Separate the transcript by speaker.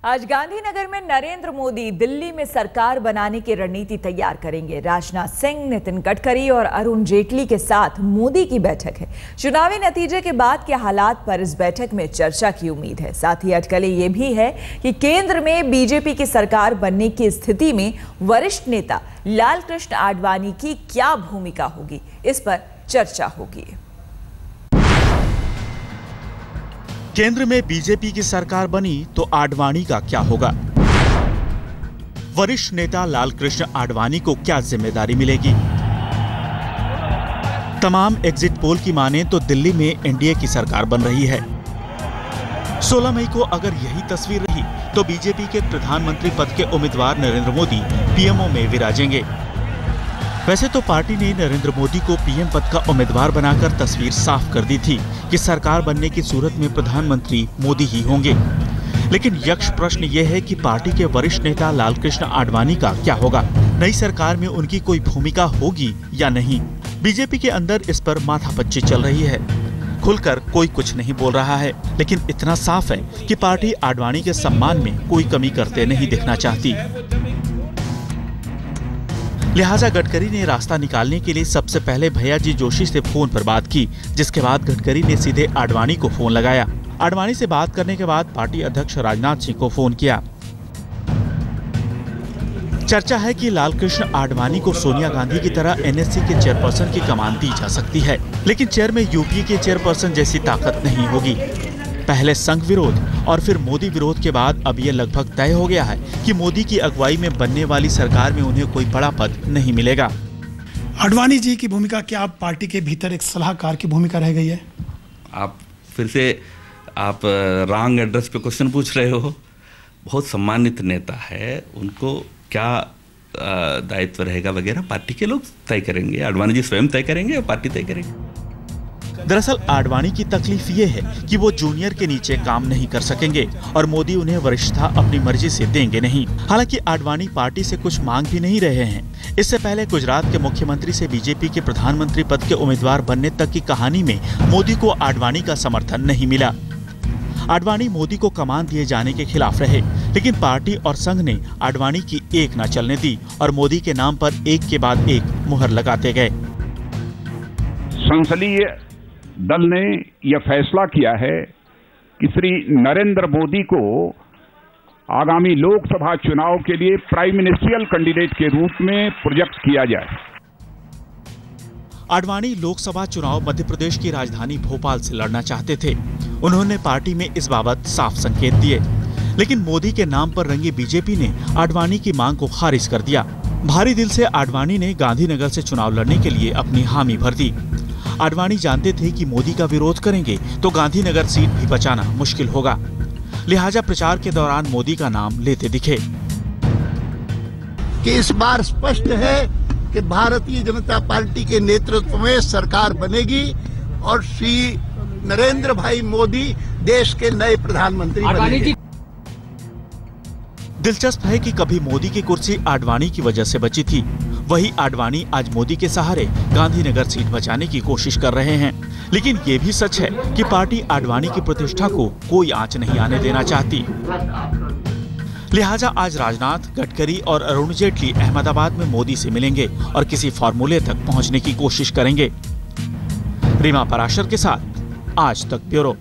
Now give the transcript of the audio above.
Speaker 1: आज गांधीनगर में नरेंद्र मोदी दिल्ली में सरकार बनाने की रणनीति तैयार करेंगे। राजनाथ सिंह, नितिन गडकरी और अरुण जेटली के साथ मोदी की बैठक है। चुनावी नतीजे के बाद के हालात पर इस बैठक में चर्चा की उम्मीद है। साथ ही अटकलें ये भी है कि केंद्र में बीजेपी की सरकार बनने की स्थिति में वरिष्ठ नेता लालकृष्ण आडवाणी की क्या भूमिका होगी, इस पर चर्चा होगी।
Speaker 2: केंद्र में बीजेपी की सरकार बनी तो आडवाणी का क्या होगा? वरिष्ठ नेता लालकृष्ण आडवाणी को क्या जिम्मेदारी मिलेगी? तमाम एग्जिट पोल की माने तो दिल्ली में एनडीए की सरकार बन रही है। 16 मई को अगर यही तस्वीर रही तो बीजेपी के प्रधानमंत्री पद के उम्मीदवार नरेंद्र मोदी पीएमओ में विराजेंगे। वैसे तो पार्टी ने नरेंद्र मोदी को पीएम पद का उम्मीदवार बनाकर तस्वीर साफ कर दी थी कि सरकार बनने की सूरत में प्रधानमंत्री मोदी ही होंगे। लेकिन यक्ष प्रश्न ये है कि पार्टी के वरिष्ठ नेता लालकृष्ण आडवाणी का क्या होगा? नई सरकार में उनकी कोई भूमिका होगी या नहीं? बीजेपी के अंदर इस पर माथापच्ची चल रही है। खुलकर कोई कुछ नहीं बोल रहा है, लेकिन इतना साफ है कि पार्टी आडवाणी के सम्मान में कोई कमी करते नहीं दिखना चाहती। लिहाजा गडकरी ने रास्ता निकालने के लिए सबसे पहले भैयाजी जोशी से फोन पर बात की, जिसके बाद गडकरी ने सीधे आडवाणी को फोन लगाया। आडवाणी से बात करने के बाद पार्टी अध्यक्ष राजनाथ सिंह को फोन किया। चर्चा है कि लालकृष्ण आडवाणी को सोनिया गांधी की तरह एनएससी के चेयरपर्सन की कमान दी जा सकती है, लेकिन चेयर में यूपीए के चेयरपर्सन जैसी ताकत नहीं होगी। पहले संघ विरोध और फिर मोदी विरोध के बाद अब ये लगभग तय हो गया है कि मोदी की अगुवाई में बनने वाली सरकार में उन्हें कोई बड़ा पद नहीं मिलेगा।
Speaker 3: आडवाणी जी की भूमिका क्या आप पार्टी के भीतर एक सलाहकार की भूमिका रह गई है?
Speaker 4: आप फिर से आप रॉन्ग एड्रेस पे क्वेश्चन पूछ रहे हो। बहुत सम्मानित नेता है, उनको क्या दायित्व रहेगा वगैरह पार्टी के लोग तय करेंगे। आडवाणी जी स्वयं तय करेंगे और पार्टी तय करेंगे।
Speaker 2: दरअसल आडवाणी की तकलीफ ये है कि वो जूनियर के नीचे काम नहीं कर सकेंगे और मोदी उन्हें वरिष्ठता अपनी मर्जी से देंगे नहीं। हालांकि आडवाणी पार्टी से कुछ मांग भी नहीं रहे हैं। इससे पहले गुजरात के मुख्यमंत्री से बीजेपी के प्रधानमंत्री पद के उम्मीदवार बनने तक की कहानी में मोदी को आडवाणी का समर्थन नहीं मिला। आडवाणी मोदी को कमान दिए जाने के खिलाफ रहे, लेकिन पार्टी और संघ ने आडवाणी की एक न चलने दी और मोदी के नाम पर एक के बाद एक मुहर लगाते गए।
Speaker 5: संसदीय दल ने यह फैसला किया है कि श्री नरेंद्र मोदी को आगामी लोकसभा चुनाव के लिए प्राइम मिनिस्ट्रियल कैंडिडेट के रूप में प्रोजेक्ट किया जाए।
Speaker 2: आडवाणी लोकसभा चुनाव मध्य प्रदेश की राजधानी भोपाल से लड़ना चाहते थे। उन्होंने पार्टी में इस बाबत साफ संकेत दिए, लेकिन मोदी के नाम पर रंगी बीजेपी ने आडवाणी की मांग को खारिज कर दिया। भारी दिल से आडवाणी ने गांधीनगर से चुनाव लड़ने के लिए अपनी हामी भर दी। आडवाणी जानते थे कि मोदी का विरोध करेंगे तो गांधीनगर सीट भी बचाना मुश्किल होगा, लिहाजा प्रचार के दौरान मोदी का नाम लेते दिखे।
Speaker 6: कि इस बार स्पष्ट है कि भारतीय जनता पार्टी के नेतृत्व में सरकार बनेगी और श्री नरेंद्र भाई मोदी देश के नए प्रधानमंत्री बनेंगे।
Speaker 2: दिलचस्प है कि कभी मोदी की कुर्सी आडवाणी की वजह से बची थी, वही आडवाणी आज मोदी के सहारे गांधीनगर सीट बचाने की कोशिश कर रहे हैं। लेकिन ये भी सच है कि पार्टी आडवाणी की प्रतिष्ठा को कोई आंच नहीं आने देना चाहती। लिहाजा आज राजनाथ, गडकरी और अरुण जेटली अहमदाबाद में मोदी से मिलेंगे और किसी फॉर्मूले तक पहुंचने की कोशिश करेंगे। रीमा पराशर के साथ आज तक ब्यूरो।